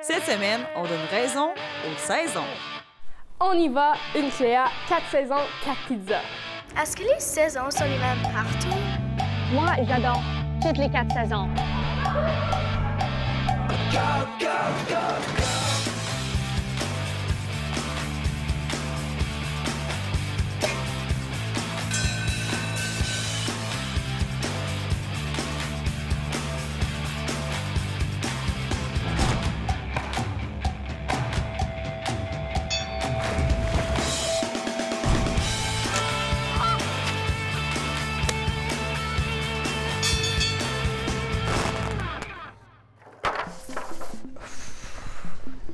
Cette semaine, on donne raison aux saisons. On y va, une Cléa, 4 saisons, 4 pizzas. Est-ce que les saisons sont les mêmes partout? Moi, j'adore toutes les 4 saisons.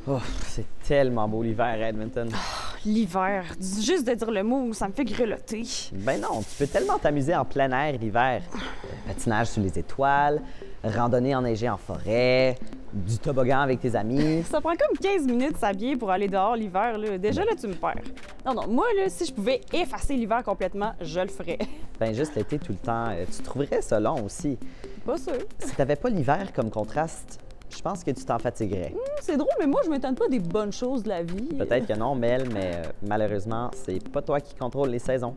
Oh, c'est tellement beau l'hiver à Edmonton. L'hiver, juste de dire le mot, ça me fait grelotter. Ben non, tu peux tellement t'amuser en plein air l'hiver. Patinage sur les étoiles, randonnée enneigée en forêt, du toboggan avec tes amis. Ça prend comme 15 minutes s'habiller pour aller dehors l'hiver, là. Déjà, là, tu me perds. Non, moi, là, si je pouvais effacer l'hiver complètement, je le ferais. Ben juste l'été tout le temps, tu trouverais ça long aussi. Pas sûr. Si t'avais pas l'hiver comme contraste, je pense que tu t'en fatiguerais. C'est drôle, mais moi, je m'étonne pas des bonnes choses de la vie. Peut-être que non, Mel, mais malheureusement, c'est pas toi qui contrôle les saisons.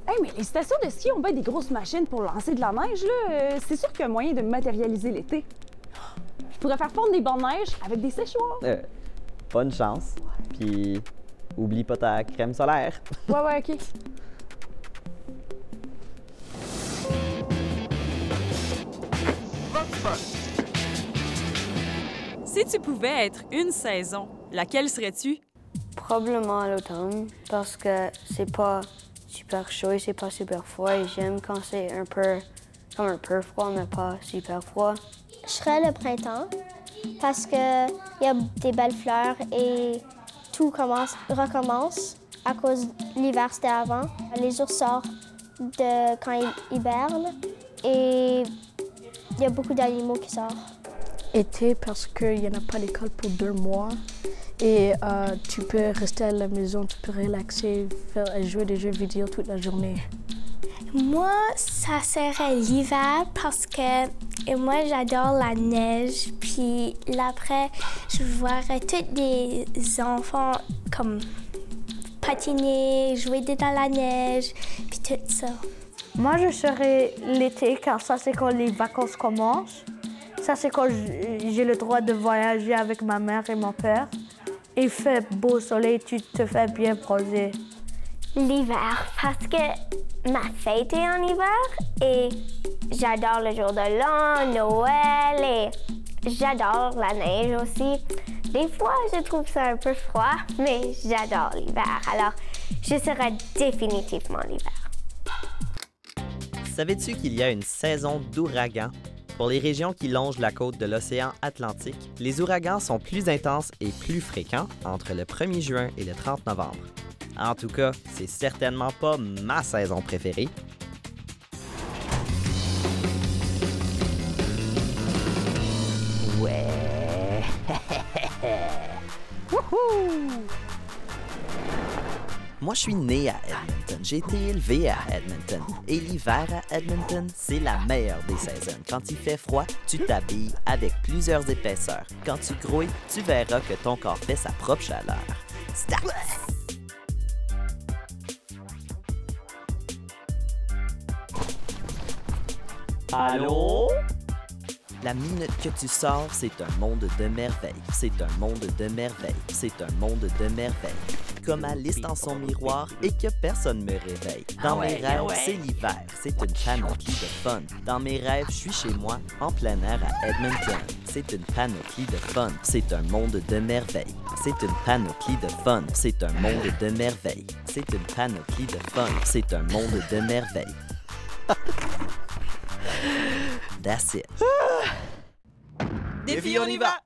Hey, mais les stations de ski ont bien des grosses machines pour lancer de la neige, là. C'est sûr qu'il y a moyen de matérialiser l'été. Je pourrais faire fondre des bancs de neige avec des séchoirs. Bonne chance. Puis, oublie pas ta crème solaire. Ouais, OK. Si tu pouvais être une saison, laquelle serais-tu? Probablement à l'automne, parce que c'est pas super chaud et c'est pas super froid. Et j'aime quand c'est un peu froid, mais pas super froid. Je serais le printemps parce qu'il y a des belles fleurs et tout recommence à cause de l'hiver c'était avant. Les ours sortent quand ils hibernent et il y a beaucoup d'animaux qui sortent. Été parce qu'il n'y en a pas d'école pour 2 mois et tu peux rester à la maison, tu peux relaxer, jouer des jeux vidéo toute la journée. Moi, ça serait l'hiver parce que moi, j'adore la neige. Puis après, je verrais tous des enfants comme patiner, jouer dans la neige, puis tout ça. Moi, je serais l'été car ça, c'est quand les vacances commencent. Ça, c'est quand j'ai le droit de voyager avec ma mère et mon père. Il fait beau soleil, tu te fais bien bronzer. L'hiver, parce que ma fête est en hiver et j'adore le jour de l'an, Noël et j'adore la neige aussi. Des fois, je trouve ça un peu froid, mais j'adore l'hiver. Alors, je serai définitivement l'hiver. Savais-tu qu'il y a une saison d'ouragans? Pour les régions qui longent la côte de l'océan Atlantique, les ouragans sont plus intenses et plus fréquents entre le 1er juin et le 30 novembre. En tout cas, c'est certainement pas ma saison préférée. Ouais! Wouhou! Moi, je suis né à Edmonton. J'ai été élevé à Edmonton. Et l'hiver à Edmonton, c'est la meilleure des saisons. Quand il fait froid, tu t'habilles avec plusieurs épaisseurs. Quand tu grouilles, tu verras que ton corps fait sa propre chaleur. Start! Allô? La minute que tu sors, c'est un monde de merveilles. C'est un monde de merveilles. C'est un monde de merveilles. Comme Alice dans son miroir et que personne me réveille. Dans mes rêves, c'est l'hiver. C'est une panoplie de fun. Dans mes rêves, je suis chez moi, en plein air à Edmonton. C'est une panoplie de fun. C'est un monde de merveilles. C'est une panoplie de fun. C'est un monde de merveilles. C'est une panoplie de fun. C'est un monde de merveilles. That's it. Défi, on y va!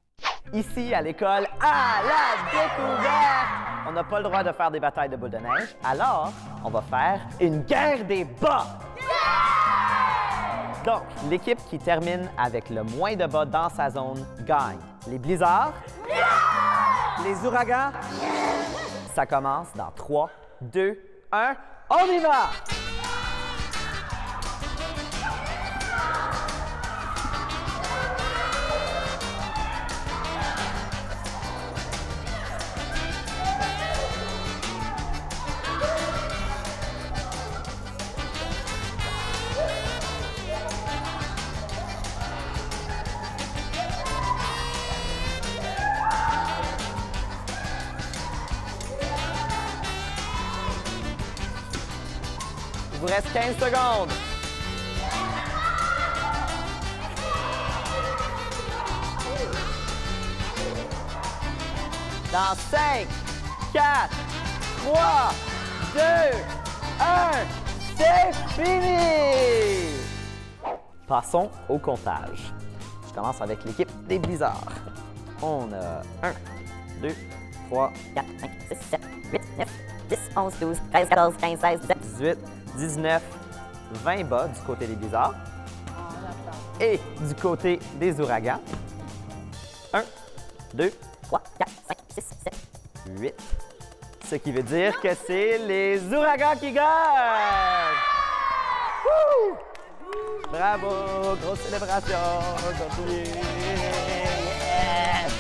Ici, à l'école, à la découverte! On n'a pas le droit de faire des batailles de boules de neige, alors on va faire une guerre des bas! Donc, l'équipe qui termine avec le moins de bas dans sa zone gagne. Les blizzards? Les ouragans? Ça commence dans 3, 2, 1, on y va! Il vous reste 15 secondes. Dans 5, 4, 3, 2, 1, c'est fini! Passons au comptage. Je commence avec l'équipe des Blizzards. On a 1, 2, 3, 4, 5, 6, 7, 8, 9, 10, 11, 12, 13, 14, 15, 16, 17, 18, 19, 20 bas du côté des Blizzards. Et du côté des Ouragans. 1, 2, 3, 4, 5, 6, 7, 8. Ce qui veut dire que c'est les Ouragans qui gagnent! Wouh! Bravo! Grosse célébration! Continuez! Yes!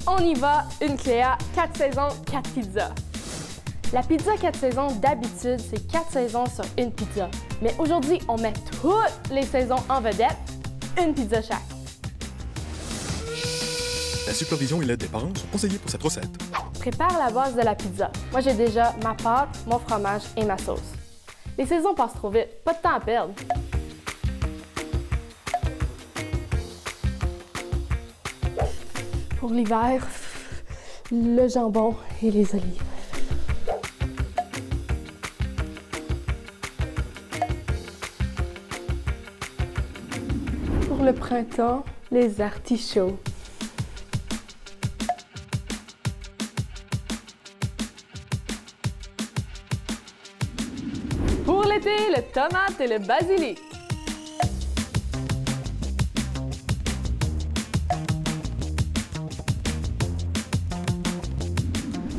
On y va, une Cléa, 4 saisons, 4 pizzas. La pizza 4 saisons, d'habitude, c'est 4 saisons sur une pizza. Mais aujourd'hui, on met toutes les saisons en vedette, une pizza chaque. La supervision et l'aide des parents sont conseillés pour cette recette. Prépare la base de la pizza. Moi, j'ai déjà ma pâte, mon fromage et ma sauce. Les saisons passent trop vite, pas de temps à perdre. Pour l'hiver, le jambon et les olives. Pour le printemps, les artichauts. Pour l'été, le tomate et le basilic.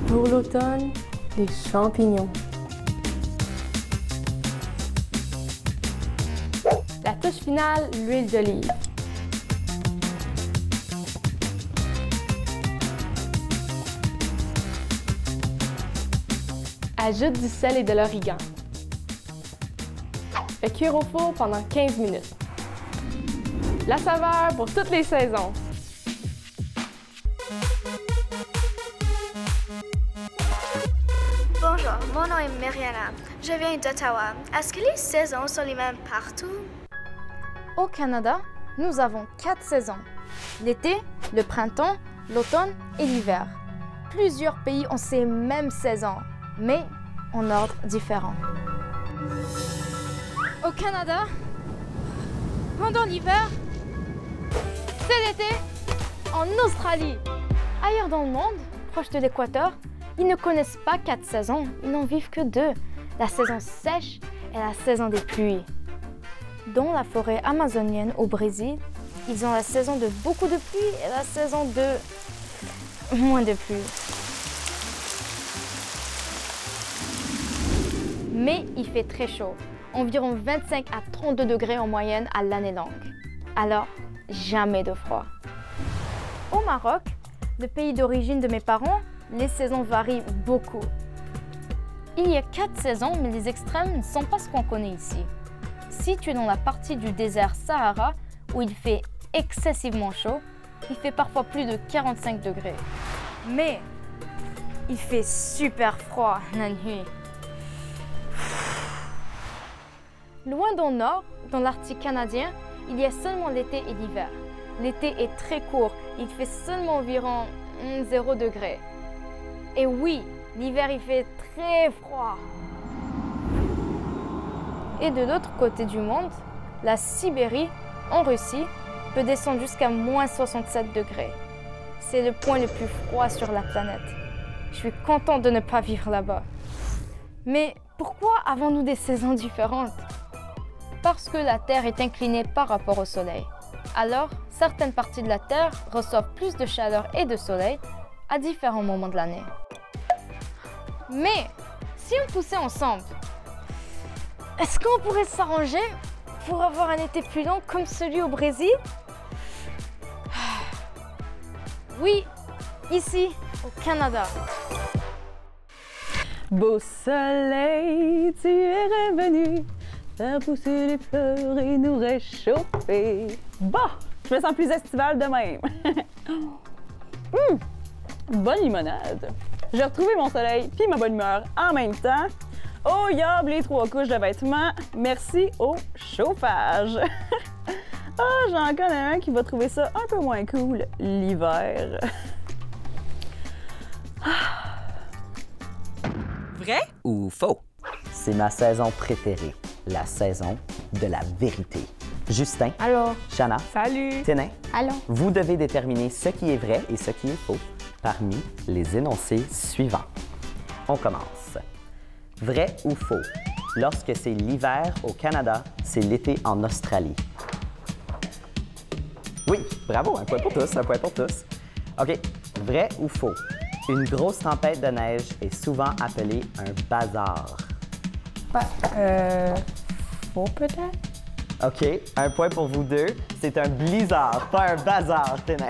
Pour l'automne, les champignons. La touche finale, l'huile d'olive. Ajoute du sel et de l'origan. Fais cuire au four pendant 15 minutes. La saveur pour toutes les saisons. Bonjour, mon nom est Mariana. Je viens d'Ottawa. Est-ce que les saisons sont les mêmes partout? Au Canada, nous avons 4 saisons. L'été, le printemps, l'automne et l'hiver. Plusieurs pays ont ces mêmes saisons, mais en ordre différent. Au Canada, pendant l'hiver, c'est l'été. En Australie, ailleurs dans le monde, proche de l'équateur, ils ne connaissent pas 4 saisons, ils n'en vivent que 2, la saison sèche et la saison des pluies. Dans la forêt amazonienne au Brésil, ils ont la saison de beaucoup de pluie et la saison de moins de pluie. Mais il fait très chaud, environ 25 à 32 degrés en moyenne à l'année longue. Alors, jamais de froid. Au Maroc, le pays d'origine de mes parents, les saisons varient beaucoup. Il y a 4 saisons, mais les extrêmes ne sont pas ce qu'on connaît ici. Si tu es dans la partie du désert Sahara, où il fait excessivement chaud, il fait parfois plus de 45 degrés. Mais il fait super froid la nuit. Loin dans le nord, dans l'Arctique canadien, il y a seulement l'été et l'hiver. L'été est très court, il fait seulement environ 0 degrés. Et oui, l'hiver il fait très froid. Et de l'autre côté du monde, la Sibérie, en Russie, peut descendre jusqu'à moins 67 degrés. C'est le point le plus froid sur la planète. Je suis contente de ne pas vivre là-bas. Mais pourquoi avons-nous des saisons différentes? Parce que la Terre est inclinée par rapport au Soleil. Alors, certaines parties de la Terre reçoivent plus de chaleur et de soleil à différents moments de l'année. Mais si on poussait ensemble, est-ce qu'on pourrait s'arranger pour avoir un été plus long comme celui au Brésil? Oui, ici, au Canada. Beau soleil, tu es revenu, faire pousser les fleurs et nous réchauffer. Bon, je me sens plus estivale de même. Bonne limonade. J'ai retrouvé mon soleil puis ma bonne humeur en même temps. Oh yob, les 3 couches de vêtements, merci au chauffage. Ah, j'en connais un qui va trouver ça un peu moins cool l'hiver. Vrai ou faux? C'est ma saison préférée, la saison de la vérité. Justin. Allô. Shanna. Salut. Ténin. Allô. Vous devez déterminer ce qui est vrai et ce qui est faux parmi les énoncés suivants. On commence. Vrai ou faux? Lorsque c'est l'hiver au Canada, c'est l'été en Australie. Oui, bravo, un point pour tous, un point pour tous. OK, vrai ou faux? Une grosse tempête de neige est souvent appelée un bazar. Faux peut-être? OK, un point pour vous deux. C'est un blizzard, pas un bazar, Ténin.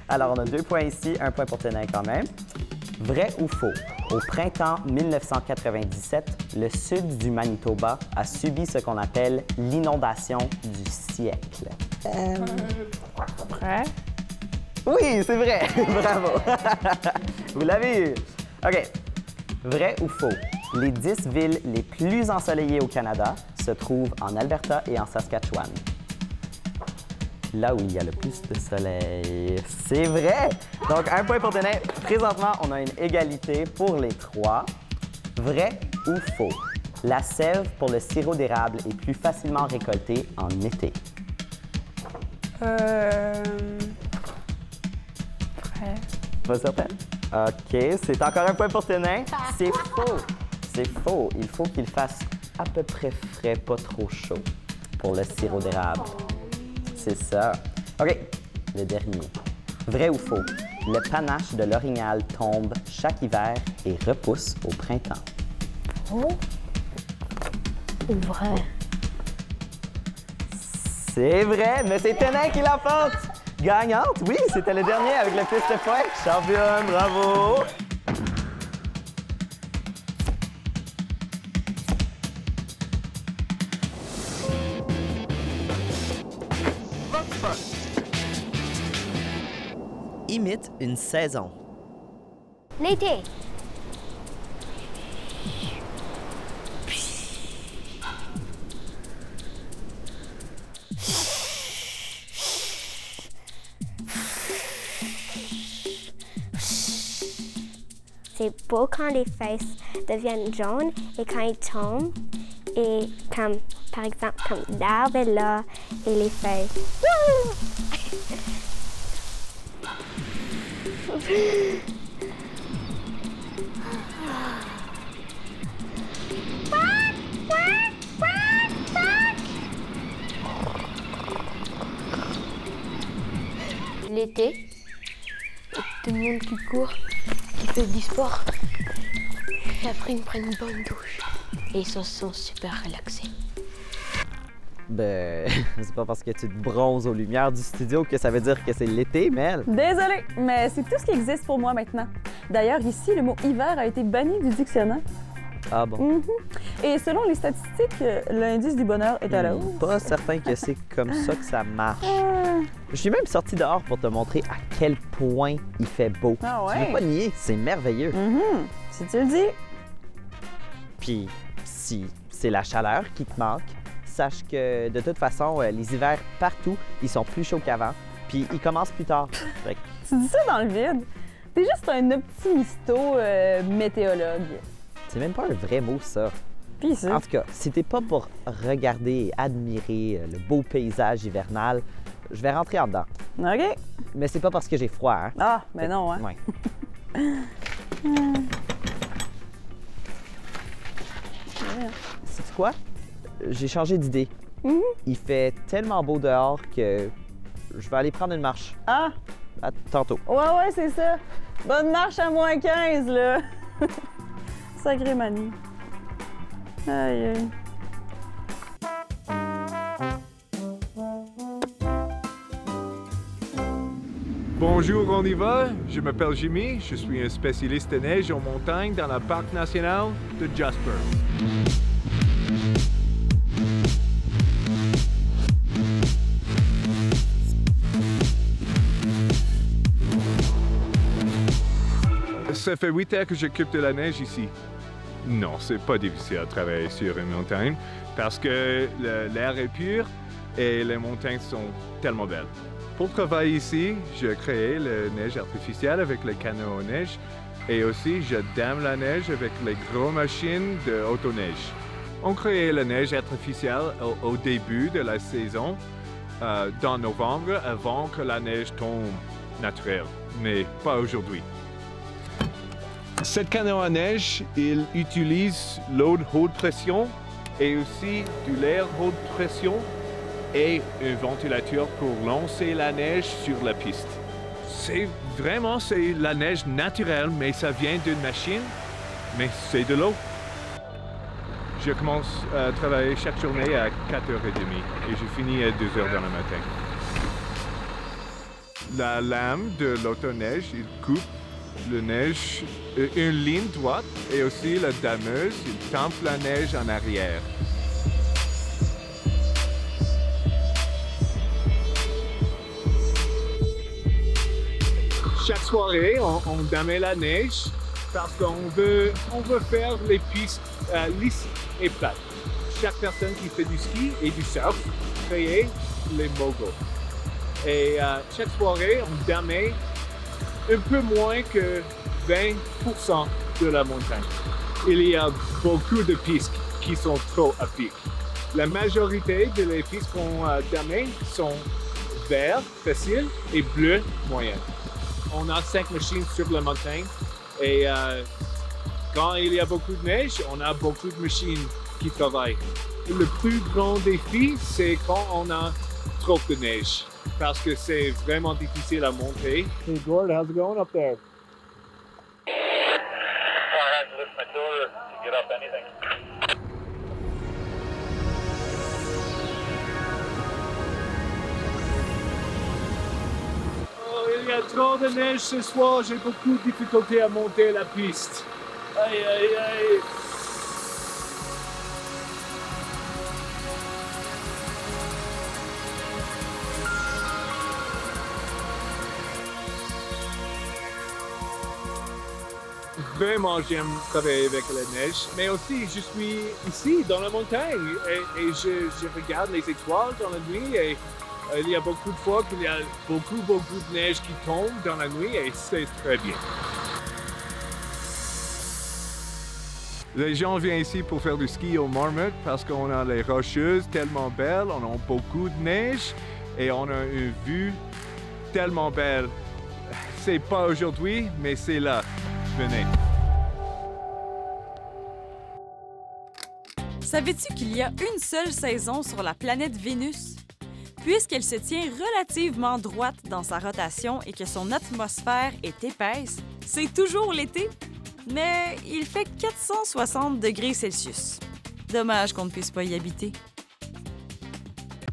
Alors, on a 2 points ici, 1 point pour Ténin quand même. Vrai ou faux? Au printemps 1997, le sud du Manitoba a subi ce qu'on appelle l'inondation du siècle. Vrai? Oui, c'est vrai. Bravo. Vous l'avez eu. OK. Vrai ou faux? Les 10 villes les plus ensoleillées au Canada se trouvent en Alberta et en Saskatchewan. Là où il y a le plus de soleil. C'est vrai! Donc, 1 point pour Ténin. Présentement, on a une égalité pour les 3. Vrai ou faux? La sève pour le sirop d'érable est plus facilement récoltée en été. Vrai. Pas certain? OK, c'est encore 1 point pour Ténin. C'est faux. C'est faux. Il faut qu'il fasse à peu près frais, pas trop chaud pour le sirop d'érable. C'est ça. OK, le dernier. Vrai ou faux? Le panache de l'orignal tombe chaque hiver et repousse au printemps. Faux? Ou vrai? C'est vrai, mais c'est Ténin qui l'emporte! Gagnante, oui, c'était le dernier avec le plus de points. Championne, bravo! Imite une saison. L'été. C'est beau quand les feuilles deviennent jaunes et quand ils tombent. Et comme, par exemple, comme l'arbre est là et les feuilles. L'été, tout le monde qui court, qui fait du sport, et après ils prennent une bonne douche et ils se sont super relaxés. Ben, c'est pas parce que tu te bronzes aux lumières du studio que ça veut dire que c'est l'été, Mel. Désolée, mais c'est tout ce qui existe pour moi maintenant. D'ailleurs, ici, le mot hiver a été banni du dictionnaire. Ah bon? Et selon les statistiques, l'indice du bonheur est à la hausse. Pas certain que c'est comme ça que ça marche. Je suis même sorti dehors pour te montrer à quel point il fait beau. Ah ouais? Tu veux pas nier, c'est merveilleux. Si tu le dis. Puis, si c'est la chaleur qui te manque, sache que de toute façon, les hivers partout, ils sont plus chauds qu'avant, puis ils commencent plus tard. Fait que... Tu dis ça dans le vide. T'es juste un optimisto météologue. C'est même pas un vrai mot, ça. Puis ça. En tout cas, si t'es pas pour regarder et admirer le beau paysage hivernal, je vais rentrer en dedans. OK. Mais c'est pas parce que j'ai froid, hein? Ah, mais non, hein? Ouais. Sais-tu quoi? J'ai changé d'idée. Il fait tellement beau dehors que je vais aller prendre une marche. Ah! À tantôt. Ouais, c'est ça. Bonne marche à moins 15, là. Sacré manie. Aïe, aïe. Bonjour, on y va. Je m'appelle Jimmy. Je suis un spécialiste de neige en montagne dans le parc national de Jasper. Ça fait 8 ans que j'occupe de la neige ici. Non, c'est pas difficile à travailler sur une montagne parce que l'air est pur et les montagnes sont tellement belles. Pour travailler ici, j'ai créé la neige artificielle avec les canons à neige et aussi je dame la neige avec les grosses machines de autoneige. On crée la neige artificielle au début de la saison, dans novembre, avant que la neige tombe naturelle, mais pas aujourd'hui. Cet canon à neige, il utilise l'eau de haute pression et aussi de l'air haute pression et un ventilateur pour lancer la neige sur la piste. C'est la neige naturelle, mais ça vient d'une machine, mais c'est de l'eau. Je commence à travailler chaque journée à 4h30 et je finis à 2h dans le matin. La lame de l'autoneige, il coupe la neige, une ligne droite et aussi la dameuse, il tampe la neige en arrière. Chaque soirée, on dame la neige parce qu'on veut faire les pistes lisses et plates. Chaque personne qui fait du ski et du surf crée les moguls. Et chaque soirée, on dame un peu moins que 20% de la montagne. Il y a beaucoup de pistes qui sont trop à pic. La majorité de les pistes qu'on dame sont vert, facile, et bleu, moyen. On a 5 machines sur la montagne et quand il y a beaucoup de neige, on a beaucoup de machines qui travaillent. Le plus grand défi, c'est quand on a trop de neige parce que c'est vraiment difficile à monter. Hey Gord, how's it going up there? I had to lift my shoulder to get up anything. Il y a trop de neige ce soir, j'ai beaucoup de difficultés à monter la piste. Aïe, aïe, aïe. Vraiment, j'aime travailler avec la neige, mais aussi je suis ici dans la montagne et je regarde les étoiles dans la nuit et il y a beaucoup de fois qu'il y a beaucoup de neige qui tombe dans la nuit et c'est très bien. Les gens viennent ici pour faire du ski au Marmot parce qu'on a les rocheuses tellement belles, on a beaucoup de neige et on a une vue tellement belle. C'est pas aujourd'hui, mais c'est là. Venez. Savais-tu qu'il y a une seule saison sur la planète Vénus? Puisqu'elle se tient relativement droite dans sa rotation et que son atmosphère est épaisse, c'est toujours l'été, mais il fait 460 degrés Celsius. Dommage qu'on ne puisse pas y habiter.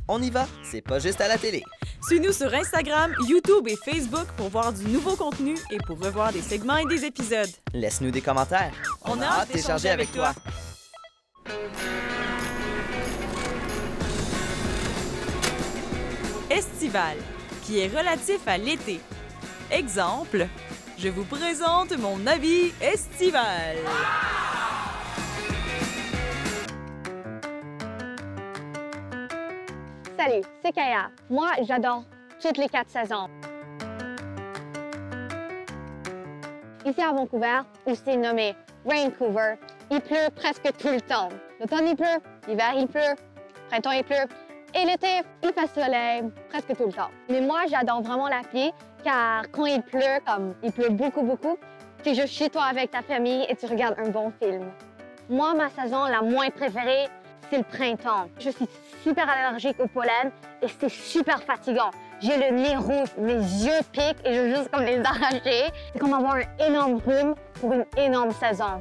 On y va, c'est pas juste à la télé. Suis-nous sur Instagram, YouTube et Facebook pour voir du nouveau contenu et pour revoir des segments et des épisodes. Laisse-nous des commentaires. On a hâte d'échanger avec toi. Estival, qui est relatif à l'été. Exemple, je vous présente mon avis estival. Salut, c'est Kaya. Moi, j'adore toutes les 4 saisons. Ici à Vancouver, aussi nommé Raincouver, il pleut presque tout le temps. L'automne, il pleut, l'hiver, il pleut, printemps, il pleut. Et l'été, il fait soleil presque tout le temps. Mais moi, j'adore vraiment la pluie, car quand il pleut, comme il pleut beaucoup, tu es juste chez toi avec ta famille et tu regardes un bon film. Moi, ma saison la moins préférée, c'est le printemps. Je suis super allergique au pollen et c'est super fatigant. J'ai le nez rouge, mes yeux piquent et je veux juste comme les arracher. C'est comme avoir un énorme rhume pour une énorme saison.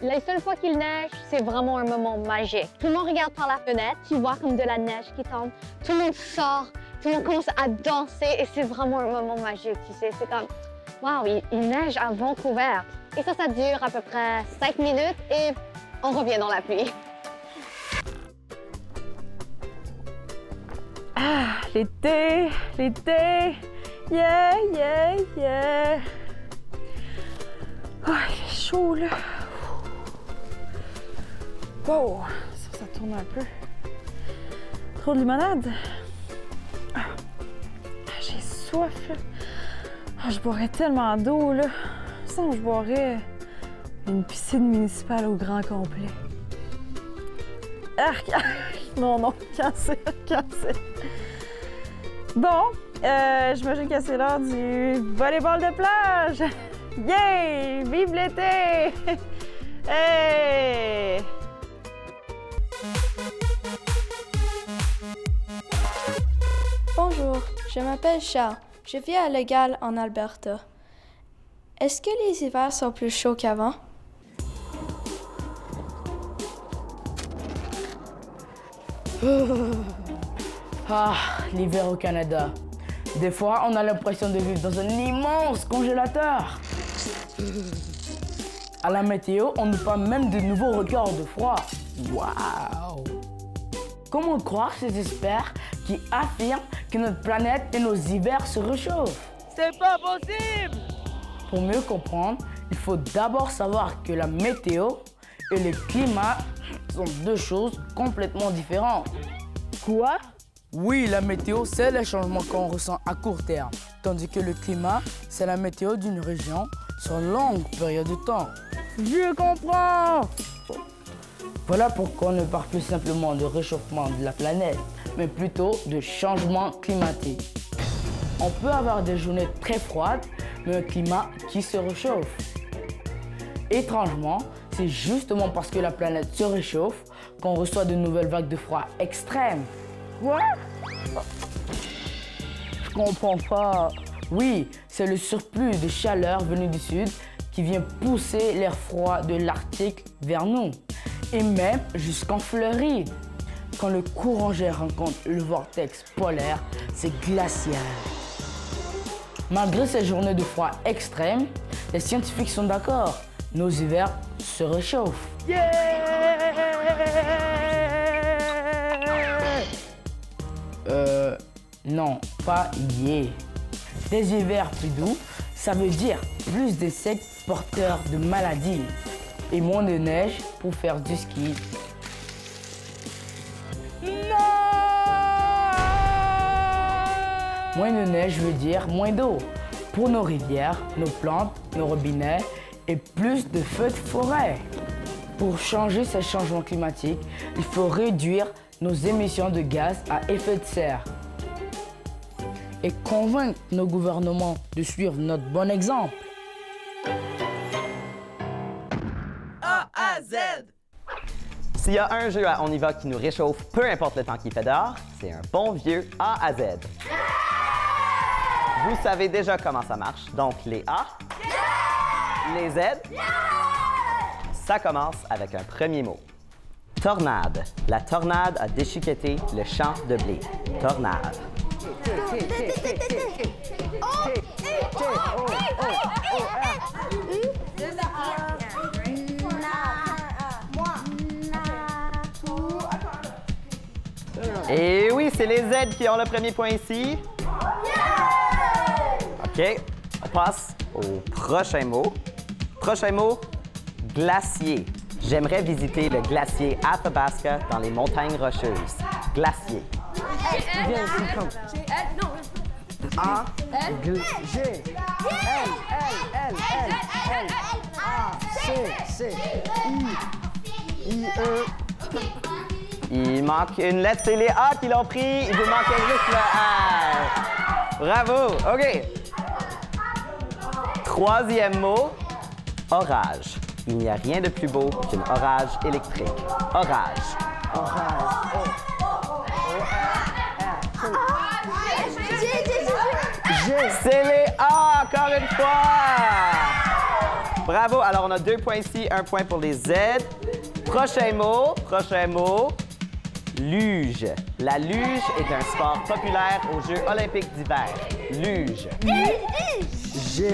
Les seules fois qu'il neige, c'est vraiment un moment magique. Tout le monde regarde par la fenêtre, tu vois comme de la neige qui tombe. Tout le monde sort tout le monde commence à danser et c'est vraiment un moment magique, tu sais. C'est comme, waouh, il neige à Vancouver. Et ça dure à peu près 5 minutes et on revient dans la pluie. Ah, l'été, l'été, yeah, yeah, yeah. Oh, il est chaud, là. Wow, ça tourne un peu. Trop de limonade. Ah, j'ai soif, là. Ah, je boirais tellement d'eau, là. Sinon, je boirais une piscine municipale au grand complet. Arc! Non, non, cancel, cancel. Bon, j'imagine que c'est l'heure du volleyball de plage. Yay! Vive l'été! Hey! Bonjour, je m'appelle Charles. Je vis à Legal en Alberta. Est-ce que les hivers sont plus chauds qu'avant? Ah, l'hiver au Canada. Des fois, on a l'impression de vivre dans un immense congélateur. À la météo, on nous parle même de nouveaux records de froid. Waouh! Comment croire ces experts qui affirment que notre planète et nos hivers se réchauffent? C'est pas possible! Pour mieux comprendre, il faut d'abord savoir que la météo et le climat sont deux choses complètement différentes. Quoi? Oui, la météo, c'est les changements qu'on ressent à court terme, tandis que le climat, c'est la météo d'une région sur une longue période de temps. Je comprends! Voilà pourquoi on ne parle plus simplement de réchauffement de la planète, mais plutôt de changement climatique. On peut avoir des journées très froides, mais un climat qui se réchauffe. Étrangement, c'est justement parce que la planète se réchauffe qu'on reçoit de nouvelles vagues de froid extrêmes. Quoi? Je comprends pas. Oui, c'est le surplus de chaleur venu du sud qui vient pousser l'air froid de l'Arctique vers nous, et même jusqu'en Floride. Quand le courant G rencontre le vortex polaire, c'est glacial. Malgré ces journées de froid extrêmes, les scientifiques sont d'accord. Nos hivers se réchauffent. Yeah! Non, pas yeah. Des hivers plus doux, ça veut dire plus d'insectes porteurs de maladies et moins de neige pour faire du ski. Moins de neige veut dire moins d'eau pour nos rivières, nos plantes, nos robinets et plus de feux de forêt. Pour changer ces changements climatiques, il faut réduire nos émissions de gaz à effet de serre et convaincre nos gouvernements de suivre notre bon exemple. A à Z! S'il y a un jeu à On y va qui nous réchauffe, peu importe le temps qu'il fait dehors, c'est un bon vieux A à Z. Vous savez déjà comment ça marche, donc les A, les Z, ça commence avec un premier mot. Tornade. La tornade a déchiqueté le champ de blé. Tornade. Et oui, c'est les Z qui ont le premier point ici. OK, on passe au prochain mot. Prochain mot, glacier. J'aimerais visiter le glacier Athabasca dans les montagnes rocheuses. Glacier. A, G, L, L, A, C, I, E. Il manque une lettre, c'est les A qui l'ont pris. Il vous manque juste le A. Bravo, OK. Troisième mot, orage. Il n'y a rien de plus beau qu'un orage électrique. Orage. C'est les A, encore une fois! Bravo! Alors, on a 2 points ici, 1 point pour les Z. Prochain mot, Luge. La luge est un sport populaire aux Jeux olympiques d'hiver. Luge. G.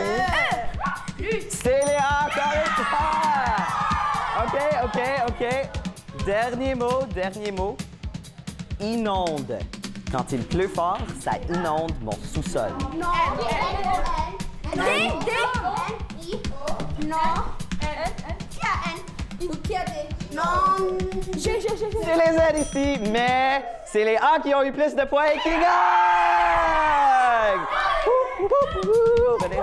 C'est Léa, encore une fois! OK. Dernier mot. Inonde. Quand il pleut fort, ça inonde mon sous-sol. C'est les Z ici, mais c'est les A qui ont eu plus de points et qui gagnent! Venez.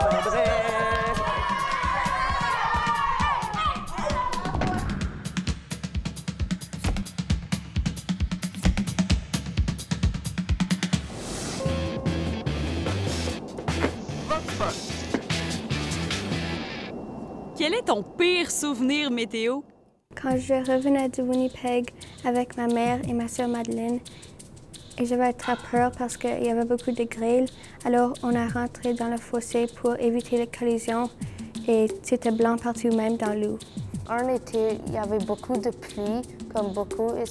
Quel est ton pire souvenir météo? Quand je revenais de Winnipeg avec ma mère et ma sœur Madeleine, et j'avais très peur parce qu'il y avait beaucoup de grêle, alors on a rentré dans le fossé pour éviter les collisions et c'était blanc partout, même dans l'eau. En été, il y avait beaucoup de pluie, comme beaucoup, et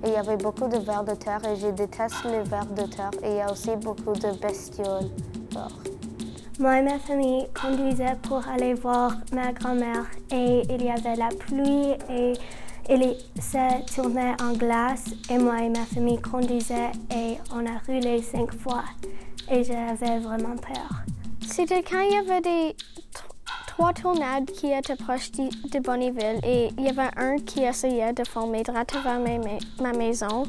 il y avait beaucoup de vers de terre, et je déteste les vers de terre, et il y a aussi beaucoup de bestioles dehors. Moi et ma famille conduisaient pour aller voir ma grand-mère et il y avait la pluie et il se tournait en glace et moi et ma famille conduisaient et on a roulé 5 fois et j'avais vraiment peur. C'était quand il y avait des 3 tornades qui étaient proches de Bonnyville et il y avait un qui essayait de former droit devant ma maison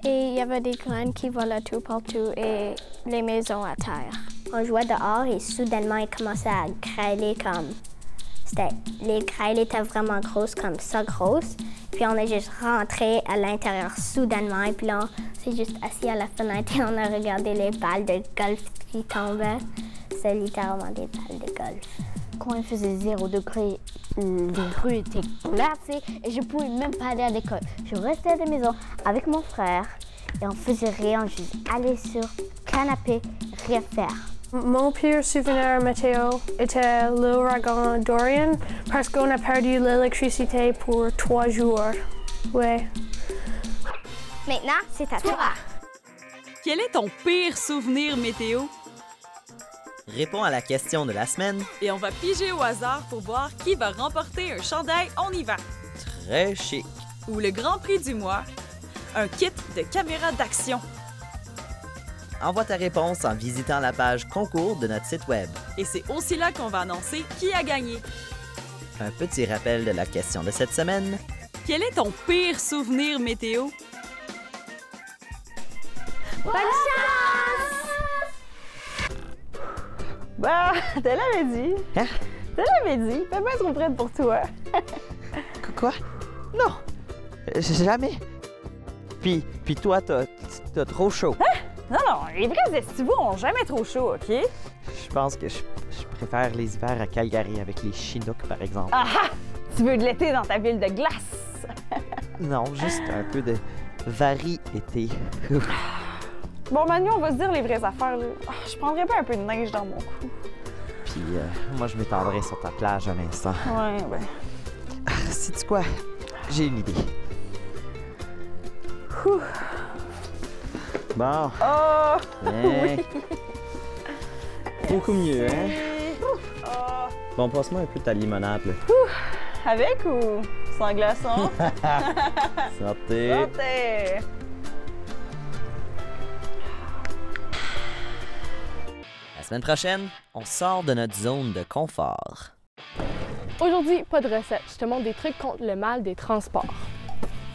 et il y avait des graines qui volaient tout partout et les maisons à terre. On jouait dehors et soudainement, il commençait à grêler comme... Les grêles étaient vraiment grosses, comme ça grosses. Puis on est juste rentré à l'intérieur soudainement. Et puis là, on s'est juste assis à la fenêtre et on a regardé les balles de golf qui tombaient. C'est littéralement des balles de golf. Quand il faisait 0 degré, les rues étaient glacées et je pouvais même pas aller à l'école. Je restais à la maison avec mon frère et on faisait rien, juste aller sur le canapé, rien faire. Mon pire souvenir météo était l'ouragan Dorian parce qu'on a perdu l'électricité pour 3 jours. Ouais. Maintenant, c'est à toi. Quel est ton pire souvenir météo? Réponds à la question de la semaine. Et on va piger au hasard pour voir qui va remporter un chandail On y va. Très chic. Ou le grand prix du mois, un kit de caméra d'action. Envoie ta réponse en visitant la page concours de notre site web. Et c'est aussi là qu'on va annoncer qui a gagné. Un petit rappel de la question de cette semaine. Quel est ton pire souvenir météo? Bonne chance! Bah, te l'avais dit. Hein? Te l'avais dit. T'es bien trop prête pour toi. Quoi? Non! Jamais! Puis toi, t'as trop chaud. Hein? Non, les vrais estivaux ont jamais trop chaud, OK? Je pense que je préfère les hivers à Calgary avec les Chinooks, par exemple. Ah ah! Tu veux de l'été dans ta ville de glace? Non, juste un peu de variété. Bon, Manu, on va se dire les vraies affaires, là. Oh, je prendrais pas un peu de neige dans mon cou. Puis moi, je m'étendrai sur ta plage un instant. Ouais, ben... Sais-tu quoi? J'ai une idée. Ouh. Bon. Oh! Oui. Beaucoup mieux, hein? Oh. Bon, passe-moi un peu ta limonade, là. Avec ou sans glaçon? Santé! Santé! La semaine prochaine, on sort de notre zone de confort. Aujourd'hui, pas de recette. Je te montre des trucs contre le mal des transports.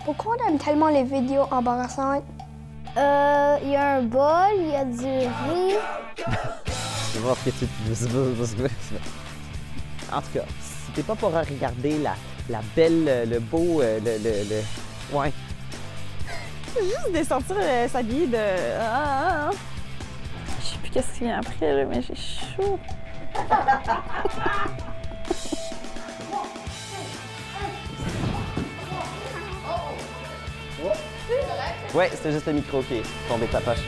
Pourquoi on aime tellement les vidéos embarrassantes? Il y a un bol, il y a du riz. Je vais voir ce que tu veux. En tout cas, si t'es pas pour regarder la belle, le beau, le... Ouais. C'est juste de sortir s'habiller de... Je sais plus qu'est-ce qu'il y a après, là, mais j'ai chaud. Ouais, c'était juste le micro qui est tombé de ta poche.